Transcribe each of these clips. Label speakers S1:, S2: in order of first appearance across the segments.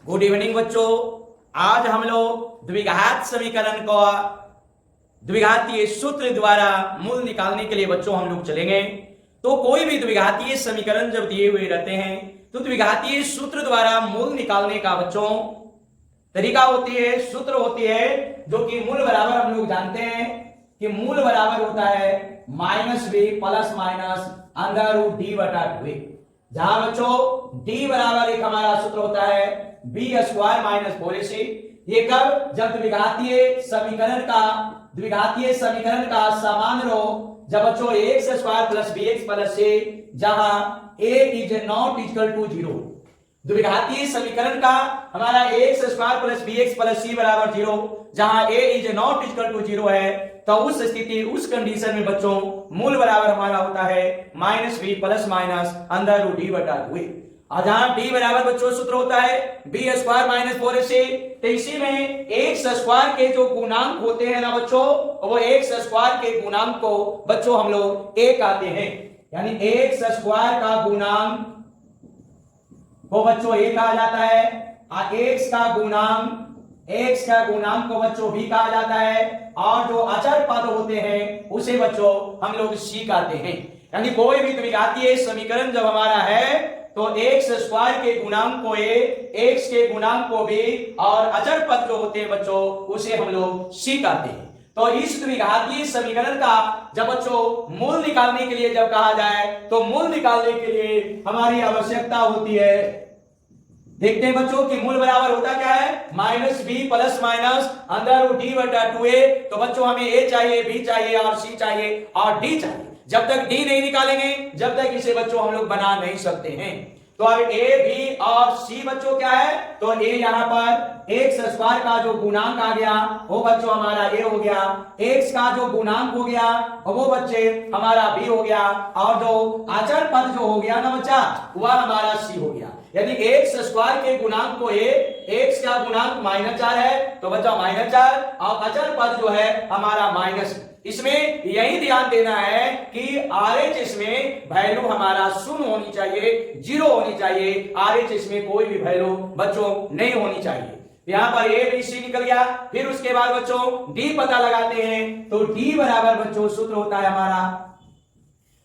S1: Good evening बच्चों। आज हम लोग द्विघात समीकरण को द्विघातीय सूत्र द्वारा मूल निकालने के लिए बच्चों हम लोग चलेंगे। तो कोई भी द्विघातीय समीकरण जब दिए हुए रहते हैं तो द्विघातीय सूत्र द्वारा मूल निकालने का बच्चों तरीका होती है, सूत्र होती है, जो कि मूल बराबर हम लोग जानते हैं कि मूल बराबर होता है minus B plus minus under root D बटा टू। जहां बच्चों डी बराबर एक हमारा सूत्र होता है बी स्क्वायर माइनस 4ac। ये कब? जब द्विघातीय समीकरण का सामान्य रो जब बच्चों x square plus b x plus c, जहां a is not equal to 0। द्विघातीय समीकरण का हमारा x square plus b x plus c बराबर 0, जहां a is not equal to 0 है, तो उस स्थिति उस कंडीशन में बच्चों मूल बराबर हमारा होता है minus B plus minus under root D बटा टू। और जहां डी बराबर बच्चों सूत्र होता है बी स्क्वायर माइनस 4ac, तो इसी में एक्स स्क्वायर के जो गुणांक होते हैं ना बच्चों, वो एक्स स्क्वायर के गुणांक को बच्चों हम लोग ए कहते हैं। यानी एक्स स्क्वायर का गुणांक को बच्चों ए कहा जाता है और एक्स का गुणांक को बच्चों बी कहा जाता है, और जो अचर पद होते हैं उसे बच्चों हम लोग सी कहते हैं। यानी कोई भी द्विघातीय समीकरण जब हमारा है तो एक्स स्क्वायर के गुणांक को ए, एक्स के गुणांक को बी, और अचर पद जो होते हैं बच्चों उसे हम लोग सी कहते हैं। तो इस द्विघातीय समीकरण का जब बच्चों मूल निकालने के लिए जब कहा जाए तो मूल निकालने के लिए हमारी आवश्यकता होती है, देखते हैं बच्चों कि मूल बराबर होता क्या है minus B plus minus under root D बटा 2a। तो बच्चों हमें ए चाहिए, बी चाहिए और सी चाहिए और डी चाहिए। जब तक डी नहीं निकालेंगे जब तक इसे बच्चों हम लोग बना नहीं सकते हैं। तो अब ए, बी और सी बच्चों क्या है, तो ए यहाँ पर एक्स स्क्वायर का जो गुणांक आ गया वो बच्चों हमारा ए हो गया, एक्स का जो गुणांक हो गया वो बच्चे हमारा बी हो गया, और जो अचर पद जो हो गया ना बच्चा वह हमारा सी हो गया। यदि एक्स स्क्वायर के गुणांक को ए, एक्स का गुणांक -4 है तो बच्चा -4, और अचर पद जो है हमारा माइनस। इसमें यही ध्यान देना है कि RH इसमें वैल्यू हमारा 0 होनी चाहिए, 0 होनी चाहिए। RH इसमें कोई भी वैल्यू बच्चों नहीं होनी चाहिए। यहाँ पर ए बी सी निकल गया। फिर उसके बाद बच्चों डी पता लगाते हैं, तो डी बराबर बच्चों सूत्र होता है हमारा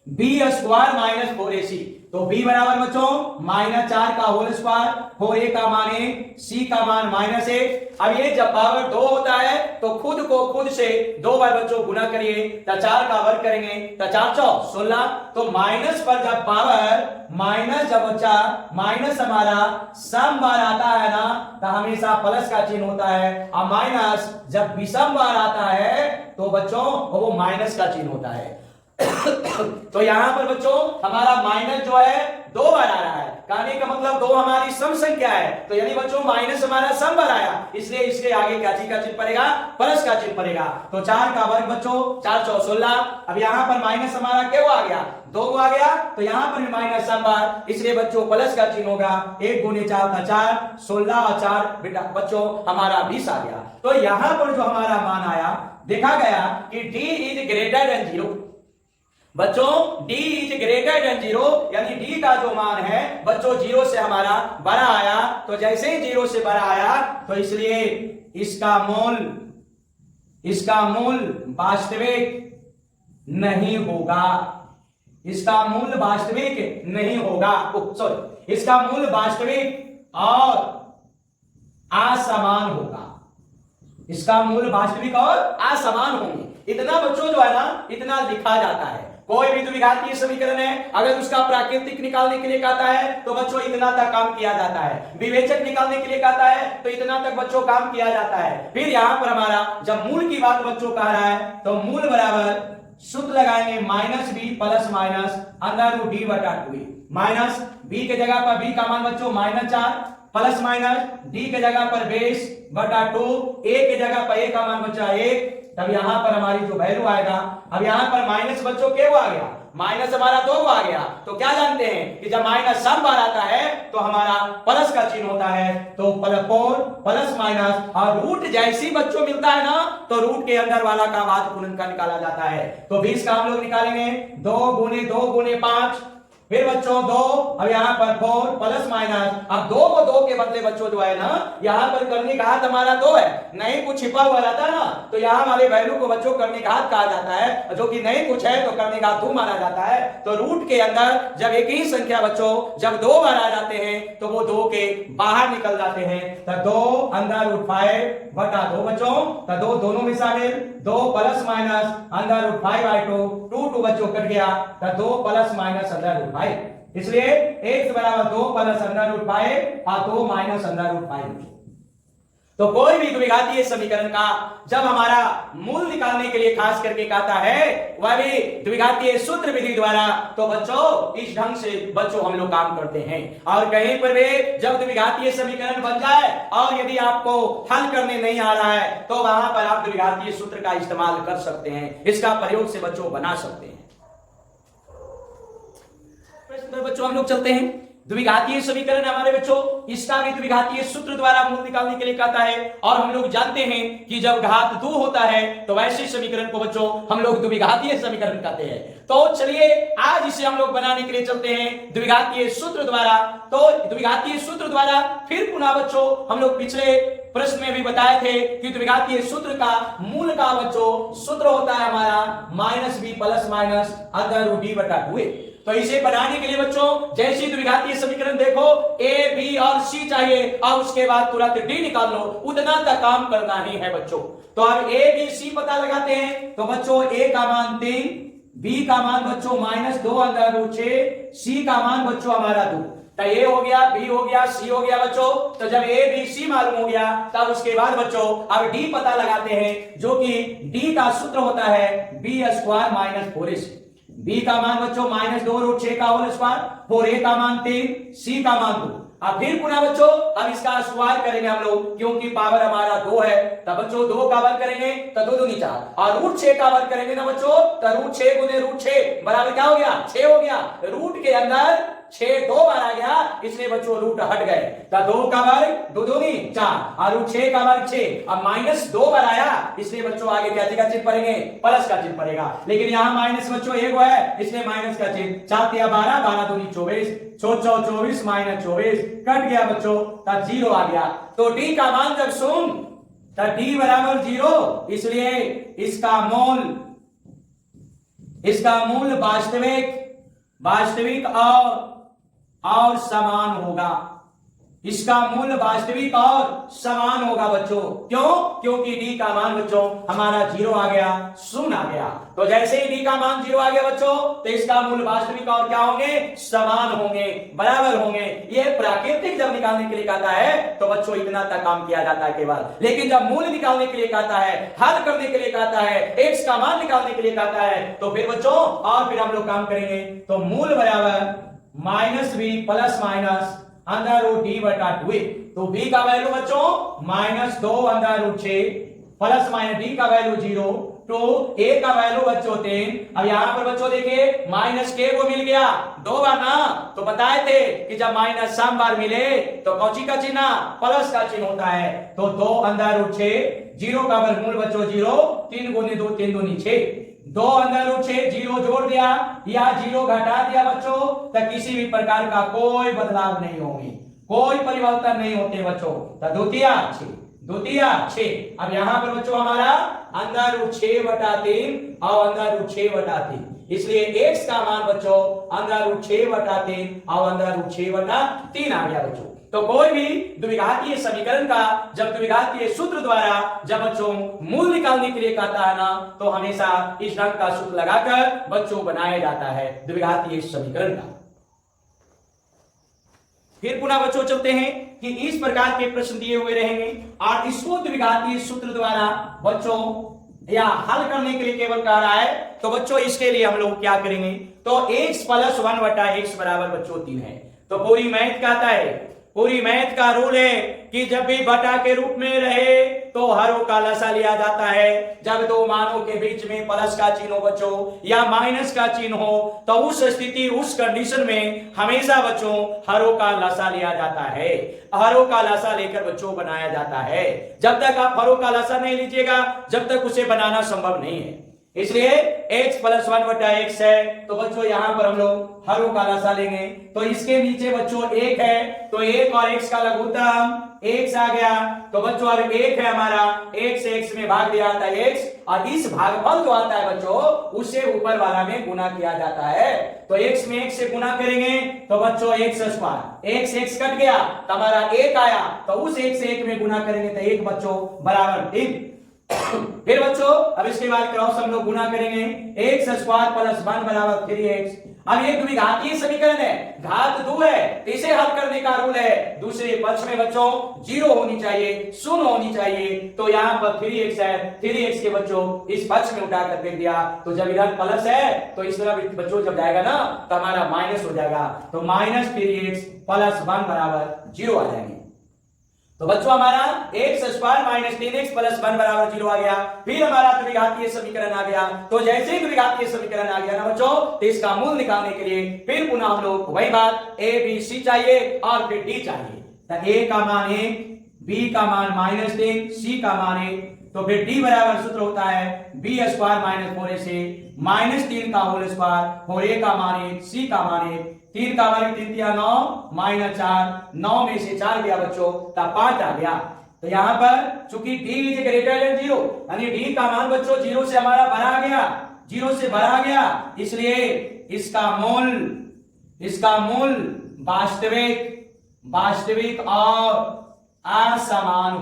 S1: बी स्क्वायर माइनस 4ac। तो b बराबर बच्चों -4 का होल स्क्वायर, 4a का मान a, c का मान -1। अब ये जब पावर 2 होता है तो खुद को खुद से 2 बार बच्चों गुना करिए, तो 4 का वर्ग करेंगे तो 4 चौक 16। तो माइनस पर जब पावर माइनस जब बच्चा माइनस हमारा सम बार आता है ना तो हमेशा प्लस का चिन्ह होता है, और माइनस जब विषम बार आता है तो बच्चों वो माइनस का चिन्ह होता है। तो यहां पर बच्चों हमारा माइनस जो है 2 बार आ रहा है, कहने का मतलब 2 हमारी सम संख्या है, तो यानी बच्चों माइनस हमारा सम बार आया, इसलिए इसके आगे क्या चीज का चिन्ह पड़ेगा, प्लस का चिन्ह पड़ेगा। तो 4 का वर्ग बच्चों 4 चौक 16। अब यहां पर माइनस हमारा क्या आ गया, 2 आ गया, तो यहां पर भी माइनस सम बार, इसलिए बच्चों प्लस का चिन्ह होगा। 1 गुने 4 का 4, 16 और 4 बेटा बच्चों हमारा 20 आ गया। तो यहां पर जो हमारा मान आया देखा गया कि d इज ग्रेटर देन 0। बच्चों d इज ग्रेटर देन 0, यानी d का जो मान है बच्चों 0 से हमारा बड़ा आया। तो जैसे ही 0 से बड़ा आया तो इसलिए इसका मूल वास्तविक नहीं होगा, इसका मूल वास्तविक नहीं होगा, सॉरी इसका मूल वास्तविक और असमान होगा, इसका मूल वास्तविक और असमान होंगे। इतना बच्चों जो है ना इतना लिखा जाता है। कोई भी द्विघातीय समीकरण है अगर उसका प्राकृतिक निकालने के लिए कहता है तो बच्चों इतना तक काम किया जाता है, विवेचक निकालने के लिए कहता है तो इतना तक बच्चों काम किया जाता है। फिर यहां पर हमारा जब मूल की बात बच्चों कह रहा है तो मूल बराबर सूत्र लगाएंगे minus B plus minus under root D बटा 2। माइनस बी के जगह पर बी का मान बच्चों -4 प्लस माइनस डी के जगह पर बेस बटा 2, ए के जगह पर ए का मान बचा 1। तब यहां पर हमारी जो वैल्यू आएगा, अब यहां पर माइनस बच्चों क्या आ गया, माइनस हमारा 2 आ गया। तो क्या जानते हैं कि जब माइनस सम बार आता है तो हमारा प्लस का चिन्ह होता है। तो प्लस माइनस और रूट जैसी बच्चों मिलता है ना तो रूट के अंदर वाला का भाज्य गुणन का निकाला जाता है। तो 20 का हम लोग निकालेंगे 2 गुने 2 गुने 5 फिर बच्चों 2, अब यहाँ पर 4 प्लस माइनस, अब 2 को 2 के बदले बच्चों जो है ना यहाँ पर करने का हाथ हमारा 2 है, नहीं कुछ छिपा हुआ रहता ना तो यहाँ वाले वैल्यू को बच्चों करने का हाथ कहा जाता है, जो कि नहीं कुछ है तो करने का हाथ 2 माना जाता है। तो रूट के अंदर जब एक ही संख्या बच्चों जब 2 बार आ जाते हैं तो वो 2 के बाहर निकल जाते हैं। तो 2 अंदर रूट 5 बटा 2 बच्चों, तो 2 दोनों में शामिल, 2 प्लस माइनस अंदर रूट 5/2, 2 बच्चों कट गया, तो 2 प्लस माइनस अंदर रूट 5, इसलिए x बराबर 2 प्लस अंडर रूट 5 और 2 माइनस अंडर रूट 5। तो कोई भी द्विघातीय समीकरण का जब हमारा मूल निकालने के लिए खास करके कहता है वह भी द्विघातीय सूत्र विधि द्वारा, तो बच्चों इस ढंग से बच्चों हम लोग काम करते हैं। और कहीं पर भी जब द्विघातीय समीकरण बन जाए और यदि आपको हल करने नहीं आ रहा है तो वहां पर आप द्विघातीय सूत्र का इस्तेमाल कर सकते हैं, इसका प्रयोग से बच्चों बना सकते हैं। बच्चों हम लोग चलते हैं द्विघातीय समीकरण हमारे बच्चों, इसका भी द्विघातीय सूत्र द्वारा मूल निकालने के लिए कहता है। और हम लोग जानते हैं कि जब घात 2 होता है तो वैसे समीकरण को बच्चों हम लोग द्विघातीय समीकरण कहते हैं। तो चलिए आज इसे हम लोग बनाने के लिए चलते हैं द्विघातीय सूत्र द्वारा। तो द्विघातीय सूत्र द्वारा फिर पुनः बच्चों हम लोग पिछले प्रश्न में भी बताए थे कि द्विघातीय सूत्र का मूल का बच्चों सूत्र होता है हमारा -b प्लस माइनस अंदर रूट d बटा 2a। तो इसे बनाने के लिए बच्चों जैसे द्विघातीय समीकरण देखो a b और c चाहिए और उसके बाद तुरंत d निकाल लो, उतना तक काम करना ही है बच्चों। तो अब a b c पता लगाते हैं। तो बच्चों a का मान 3, b का मान बच्चों -2 अंदर रूट 6, c का मान बच्चों हमारा 2। तो a हो गया, b हो गया, c हो गया बच्चों। तो जब a b c मालूम हो गया तब उसके बाद बच्चों अब d पता लगाते हैं, जो कि d का सूत्र होता है b square minus 4ac। b का मान बच्चों -2 रूट 6 का होल स्क्वायर, 4a का मान 3, c का मान 2। अब फिर पुनः बच्चों अब इसका स्क्वायर करेंगे हम लोग, क्योंकि पावर हमारा 2 है। तब बच्चों 2 का वर्ग करेंगे तो 2 दूनी 4, और रूट 6 का वर्ग करेंगे ना बच्चों तो रूट 6 गुने रूट 6 बराबर क्या हो गया 6 हो गया। रूट के अंदर 6 2 बार आ गया, इसलिए बच्चों रूट हट गए। तो 2 का वर्ग 2 दूनी 4 और रूट 6 का वर्ग 6। अब -2 बार आया, इसलिए बच्चों आगे क्या का चिन्ह पड़ेंगे, प्लस का चिन्ह पड़ेगा। लेकिन यहाँ माइनस बच्चों 1 है, इसलिए माइनस का चिन्ह। 4 या 12, 12 दूनी 24, 24 माइनस 24 कट गया बच्चों, तब 0 आ गया। तो d का मान जब सुन तो d बराबर 0, इसलिए इसका मूल वास्तविक और समान होगा। इसका मूल वास्तविक और समान होगा बच्चों। क्यों? क्योंकि d का मान बच्चों हमारा 0 आ गया, 0 आ गया। तो जैसे ही d का मान 0 आ गया बच्चों तो इसका मूल वास्तविक और क्या होंगे, समान होंगे, बराबर होंगे। यह प्राकृतिक जब निकालने के लिए कहता है तो बच्चों इतना तक काम किया जाता है केवल। लेकिन जब मूल निकालने के लिए कहता है, हल करने के लिए कहता है, x का मान निकालने के लिए कहता है, तो फिर बच्चों और फिर हम लोग काम करेंगे। तो मूल बराबर -b प्लस माइनस अंदर रूट d बटा 2a। तो b का वैल्यू बच्चों -2 अंदर रूट 6 प्लस माइनस d का वैल्यू 0 तो a का वैल्यू बच्चों 3। अब यहां पर बच्चों देखिए -k को मिल गया 2 बार ना, तो बताए थे कि जब माइनस सम बार मिले तो कौची का चिन्ह, प्लस का चिन्ह होता है। तो 2 अंदर रूट 6, 0 का वर्गमूल बच्चों 0, 3 गुने 2 3 दूनी 6, 2 अंदर रूट 6, 0 जोड़ दिया या 0 घटा दिया बच्चों, तो किसी भी प्रकार का कोई बदलाव नहीं होगी, कोई परिवर्तन नहीं होते बच्चों। तो द्वितीय 6। अब यहां पर बच्चों हमारा अंदर रूट 6 बटा 3 और अंदर रूट 6 बटा 3, इसलिए x का मान बच्चों अंदर रूट 6 बटा 3 और अंदर रूट 6 बटा 3 आ गया बच्चों। तो कोई भी द्विघातीय समीकरण का जब द्विघातीय सूत्र द्वारा जब बच्चों मूल निकालने के लिए कहता है ना, तो हमेशा इस ढंग का सूत्र लगाकर बच्चों बनाया जाता है द्विघातीय समीकरण का। फिर पुनः बच्चों चलते हैं कि इस प्रकार के प्रश्न दिए हुए रहेंगे और इसको द्विघातीय सूत्र द्वारा बच्चों या हल करने के लिए केवल कह रहा है। तो बच्चों इसके लिए हम लोग क्या करेंगे, तो x प्लस 1 बटा x बराबर बच्चों 3 है। तो पूरी मैथ कहता है, पूरी मैथ का रूल है कि जब भी बटा के रूप में रहे तो हरों का लसा लिया जाता है। जब दो मानों के बीच में प्लस का चिन्ह हो बच्चों या माइनस का चिन्ह हो तो उस स्थिति उस कंडीशन में हमेशा बच्चों हरों का लसा लिया जाता है, हरों का लसा लेकर बच्चों बनाया जाता है। जब तक आप हरों का लसा नहीं लीजिएगा जब तक उसे बनाना संभव नहीं है। इसलिए x प्लस 1/x है। तो बच्चों यहां पर हम लोग हर रो का लसा लेंगे। तो इसके नीचे बच्चों 1 है, तो 1 और x का लघुत्तम x आ गया। तो बच्चों अब 1 है हमारा, 1 से x में भाग दिया जाता है x, और इस भागफल जो आता है बच्चों उसे ऊपर वाला में गुना किया जाता है। तो x में 1 से गुना करेंगे तो बच्चों x स्क्वायर, x कट गया तो हमारा 1 आया, तो उस 1 से 1 में गुना करेंगे तो 1 बच्चों बराबर 3। फिर बच्चों अब इसके बाद क्रॉस हम लोग गुना करेंगे, x स्क्वायर प्लस 1 बराबर 3x। अब ये द्विघातीय समीकरण है, घात 2 है, तो इसे हल करने का रूल है दूसरे पक्ष में बच्चों 0 होनी चाहिए, शून्य होनी चाहिए। तो यहाँ पर 3x है, 3x के बच्चों इस पक्ष में उठाकर फेंक दिया, तो जब इधर प्लस है तो इस तरफ बच्चों जब जाएगा ना तो हमारा माइनस हो जाएगा, तो माइनस 3x प्लस 1 बराबर 0 आ जाएंगे। तो बच्चों हमारा x square minus 3x plus 1 बराबर 0 आ गया। फिर हमारा द्विघातीय समीकरण आ गया। तो जैसे ही द्विघातीय समीकरण आ गया ना बच्चों, तो इसका मूल निकालने के लिए फिर पुनः हम लोग वही बात a b c चाहिए और फिर d चाहिए। तो a का मान 1, b का मान -3, c का मान 1, तो फिर d बराबर सूत्र होता है b square minus 4ac minus 3 का होल स्क्वायर और a का मान 1, c का मान 1, 3 का वर्ग 3 तिया 9 माइनस 4, 9 में से 4 गया बच्चों तब 5 आ गया। तो यहाँ पर चूंकि d इज ग्रेटर देन 0, यानी d का मान बच्चों 0 से हमारा बड़ा गया, 0 से बड़ा गया, इसलिए इसका मूल वास्तविक और असमान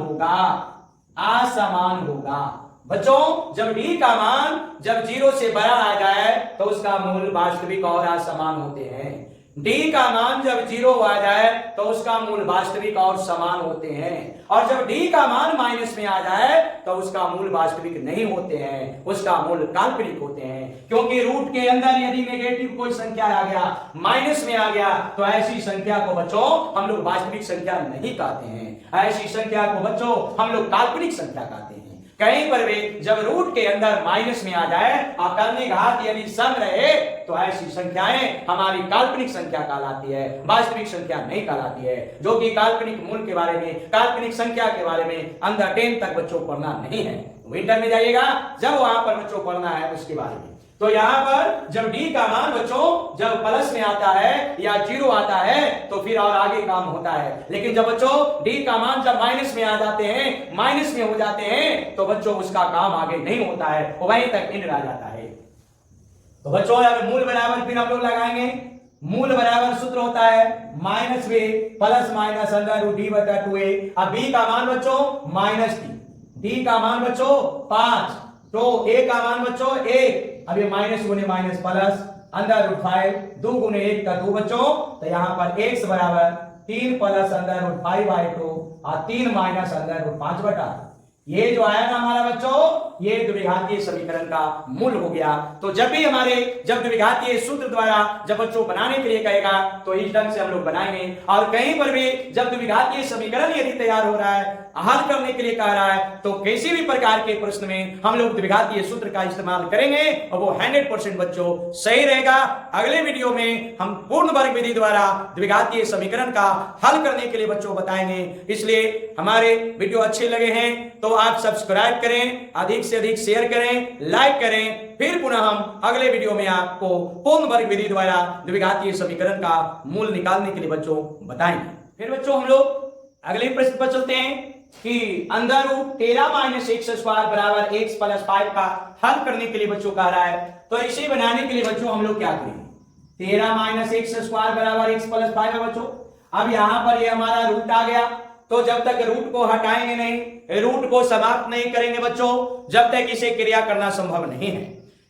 S1: होगा। बच्चों जब d का मान जब 0 से बड़ा आ जाए तो उसका मूल वास्तविक और असमान होते हैं। d का मान जब 0 आ जाए तो उसका मूल वास्तविक और समान होते हैं, और जब d का मान माइनस में आ जाए तो उसका मूल वास्तविक नहीं होते हैं, उसका मूल काल्पनिक होते हैं। क्योंकि रूट के अंदर यदि नेगेटिव कोई संख्या आ गया, माइनस में आ गया, तो ऐसी संख्या को बच्चों हम लोग वास्तविक संख्या नहीं कहते हैं, ऐसी संख्या को बच्चों हम लोग काल्पनिक संख्या कहते हैं। कहीं पर भी जब रूट के अंदर माइनस में आ जाए और करने घात यदि सम रहे तो ऐसी संख्याएं हमारी काल्पनिक संख्या कहलाती है, वास्तविक संख्या नहीं कहलाती है। जो कि काल्पनिक मूल के बारे में, काल्पनिक संख्या के बारे में अंडर 10 तक बच्चों पढ़ना नहीं है, विंटर में जाइएगा जब वहां पर बच्चों पढ़ना है उसके बारे में। तो यहाँ पर जब d का मान बच्चों जब प्लस में आता है या 0 आता है तो फिर और आगे काम होता है, लेकिन जब बच्चों d का मान जब माइनस में आ जाते हैं, माइनस में हो जाते हैं, तो बच्चों उसका काम आगे नहीं होता है, वो वहीं तक एंड रह जाता है। तो बच्चों यहाँ मूल बराबर फिर हम लोग लगाएंगे, मूल बराबर सूत्र होता है -b प्लस माइनस √d/2a। अब b का मान बच्चों -3, d का मान बच्चों 5, तो a का मान बच्चों 1, अब ये माइनस गुने माइनस प्लस √5, 2 गुने 1 का 2 बच्चों, तो यहाँ पर x बराबर 3 प्लस √5/2 और 3 माइनस √5/, ये जो आया ना हमारा बच्चों ये द्विघातीय समीकरण का मूल हो गया। तो जब भी जब द्विघातीय सूत्र द्वारा जब बच्चों बनाने के लिए कहेगा तो इस ढंग से हम लोग बनाएंगे, और कहीं पर भी जब द्विघातीय समीकरण यदि तैयार हो रहा है, हल करने के लिए कह रहा है, तो किसी भी प्रकार के प्रश्न में हम लोग द्विघातीय सूत्र का इस्तेमाल करेंगे और वो 100% बच्चों सही रहेगा। अगले वीडियो में हम पूर्ण वर्ग विधि द्वारा द्विघातीय समीकरण का हल करने के लिए बच्चों बताएंगे। इसलिए हमारे वीडियो अच्छे लगे हैं तो आप सब्सक्राइब करें, अधिक से अधिक शेयर करें, लाइक करें। फिर पुनः हम अगले वीडियो में आपको पूर्ण वर्ग विधि द्वारा द्विघातीय समीकरण का मूल निकालने के लिए बच्चों बताएंगे। फिर बच्चों हम लोग अगले प्रश्न पर चलते हैं कि अंदर रूट 13 - x स्क्वायर बराबर x प्लस 5 का हल करने के लिए बच्चों कह रहा है। तो इसे बनाने के लिए बच्चों हम लोग क्या करेंगे, 13 - x स्क्वायर बराबर x प्लस 5 है बच्चों। अब यहां पर ये हमारा रूट आ गया, तो जब तक रूट को हटाएंगे नहीं, रूट को समाप्त नहीं करेंगे बच्चों, जब तक इसे क्रिया करना संभव नहीं है।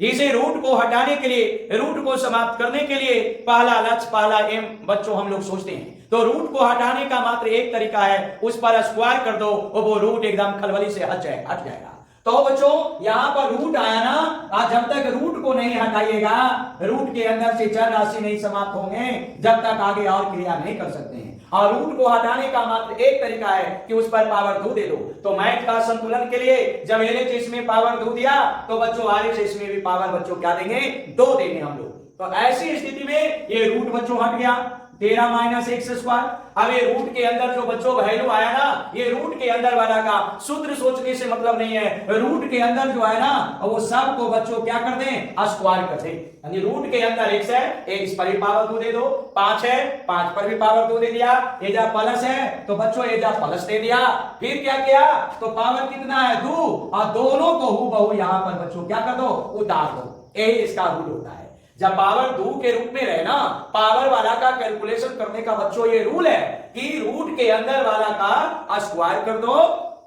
S1: इसे रूट को हटाने के लिए, रूट को समाप्त करने के लिए पहला लक्ष्य, पहला एम बच्चों हम लोग सोचते हैं। तो रूट को हटाने का मात्र एक तरीका है, उस पर स्क्वायर कर दो और वो रूट एकदम खलबली से हट जाएगा। तो बच्चों यहाँ पर रूट आया ना, आज जब तक रूट को नहीं हटाइएगा, रूट के अंदर से चर राशि नहीं समाप्त होंगे, जब तक आगे और क्रिया नहीं कर सकते हैं। और रूट को हटाने का मात्र एक तरीका है कि उस पर पावर 2 दे दो। तो मैथ का संतुलन के लिए जब LHS में पावर 2 दिया तो बच्चों RHS में भी पावर बच्चों क्या देंगे, 2 देंगे हम लोग। तो ऐसी स्थिति में ये रूट बच्चों हट गया, 13 माइनस एक्स स्क्वायर। अब ये रूट के अंदर जो बच्चों वैल्यू आया ना, ये रूट के अंदर वाला का सूत्र सोचने से मतलब नहीं है। रूट के अंदर जो है ना वो सब को बच्चों क्या कर दें, स्क्वायर कर दें। यानी रूट के अंदर x है, इस पर भी पावर 2 दे दो, 5 है 5 पर भी पावर 2 दे दिया, एजा प्लस है तो बच्चों एजा प्लस दे दिया। फिर क्या किया, तो पावर कितना है 2, और दोनों को हूबहू यहां पर बच्चों क्या कर दो, उतार दो। यही इसका रूल होता है। जब पावर 2 के रूप में रहे ना, पावर वाला का कैलकुलेशन करने का बच्चों ये रूल है कि रूट के अंदर वाला का स्क्वायर कर दो।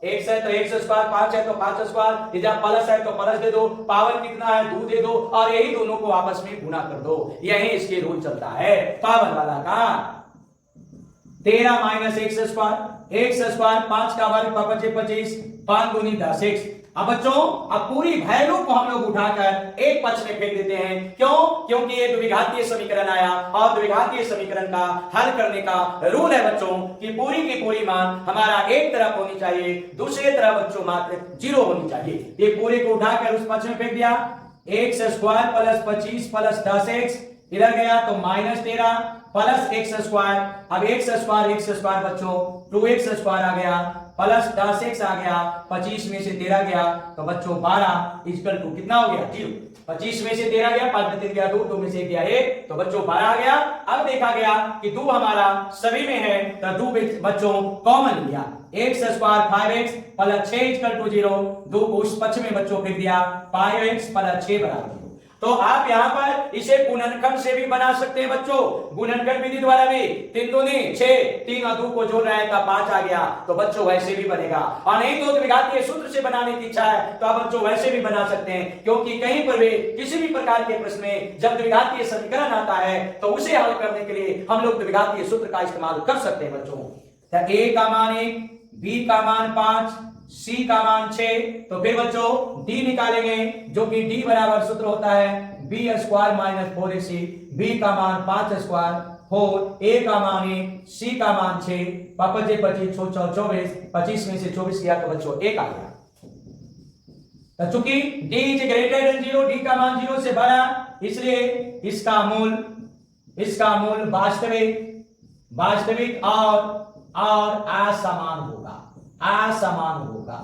S1: x है तो x स्क्वायर, 5 है तो 5 स्क्वायर, इधर प्लस है तो प्लस दे दो, पावर कितना है 2 दे दो, और यही दोनों को आपस में गुणा कर दो। यही इसके रूल चलता है पावर वाला का। 13 माइनस एक्स स्क्वायर 5 का वर्ग 25, 5 दूनी 10x। अब बच्चों अब पूरी वैल्यू को हम लोग उठाकर एक पक्ष में फेंक देते हैं। क्यों, क्योंकि ये द्विघातीय समीकरण आया, और द्विघातीय समीकरण का हल करने का रूल है बच्चों कि पूरी की पूरी मान हमारा एक तरफ होनी चाहिए, दूसरे तरफ बच्चों मात्र 0 होनी चाहिए। ये पूरे को उठाकर उस पक्ष में फेंक दिया। X square plus 25 plus 10x, इधर गया तो माइनस 13 प्लस एक्स स्क्वायर। अब एक्स स्क्वायर बच्चों 2x स्क्वायर आ गया, प्लस 10x आ गया, 25 में से 13 गया तो बच्चों 12 इक्वल टू कितना हो गया 0। 25 में से 13 गया, 5 में 3 गया 2, 2 में से गया 1, तो बच्चों 12 आ गया। अब देखा गया कि 2 हमारा सभी में है तो 2 बच्चों कॉमन लिया। X square 5x plus 6 equal to 0, 2 को उस पक्ष में बच्चों फेंक दिया, 5x प्लस 6 बराबर 0। तो आप यहां पर इसे गुणनखंड से भी बना सकते हैं बच्चों, गुणनखंड विधि द्वारा भी। 3 दूनी 6, 3 और 2 को जोड़ रहे हैं तो 5 आ गया, तो बच्चों वैसे भी बनेगा। और नहीं तो द्विघातीय सूत्र से बनाने की इच्छा है तो आप बच्चों वैसे भी बना सकते हैं, क्योंकि कहीं पर भी किसी भी प्रकार के प्रश्न में जब द्विघातीय समीकरण आता है तो उसे हल करने के लिए हम लोग द्विघातीय सूत्र का इस्तेमाल कर सकते हैं बच्चों। तो a का मान 1, b का मान 5, C का मान 6, तो फिर बच्चों D निकालेंगे जो कि D बराबर सूत्र होता है b square minus 4ac, b का मान 5 स्क्वायर 4, a का मान 1, c का मान 6, 5 25 24, 25 में से 24 किया तो बच्चों 1 आ गया। तो चूंकि d is greater than 0, d का मान 0 से बड़ा, इसलिए इसका मूल वास्तविक और असमान होगा।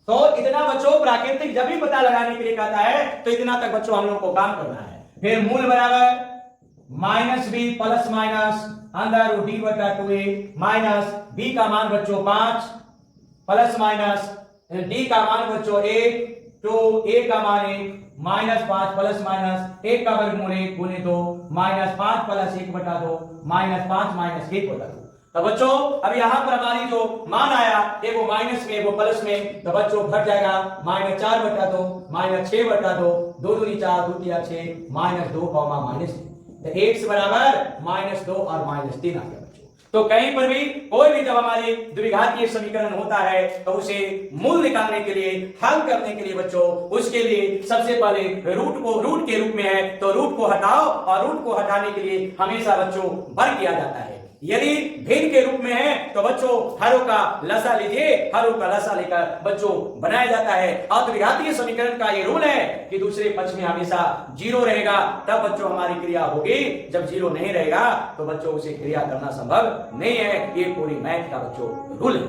S1: तो इतना बच्चों प्राकृतिक जब भी पता लगाने के लिए कहता है तो इतना तक बच्चों हम लोग को काम करना है। फिर मूल बराबर माइनस बी प्लस माइनस अंदर डी बटा 2a माइनस बी का मान बच्चों 5 प्लस माइनस डी का मान बच्चों 1, तो a का मान 1 माइनस 5 प्लस माइनस 1 का वर्गमूल 1 गुने 2 माइनस 5 प्लस 1 बटा 2 माइनस 5 माइनस 1 बटा 2। तो बच्चों अब यहां पर हमारी जो मान आया एक वो माइनस में वो प्लस में, तो बच्चों घट जाएगा माइनस 4 बटा 2 माइनस 6 बटा 2, 2 दूनी 4 2 तिया 6 माइनस 2 कॉमा माइनस 3, तो x बराबर माइनस 2 और माइनस 3 आ गया बच्चों। तो कहीं पर भी कोई भी जब हमारी द्विघातीय समीकरण होता है तो उसे मूल निकालने के लिए, हल करने के लिए बच्चों, उसके लिए सबसे पहले रूट के रूप में है तो रूट को हटाओ, और रूट को हटाने के लिए हमेशा बच्चों वर्ग किया जाता है। यदि भिन्न के रूप में है तो बच्चों हरों का लसा लीजिए, हरों का लसा लेकर बच्चों बनाया जाता है। और द्विघातीय समीकरण का ये रूल है कि दूसरे पक्ष में हमेशा 0 रहेगा, तब बच्चों हमारी क्रिया होगी। जब 0 नहीं रहेगा तो बच्चों उसे क्रिया करना संभव नहीं है। ये पूरी मैथ का बच्चों रूल है।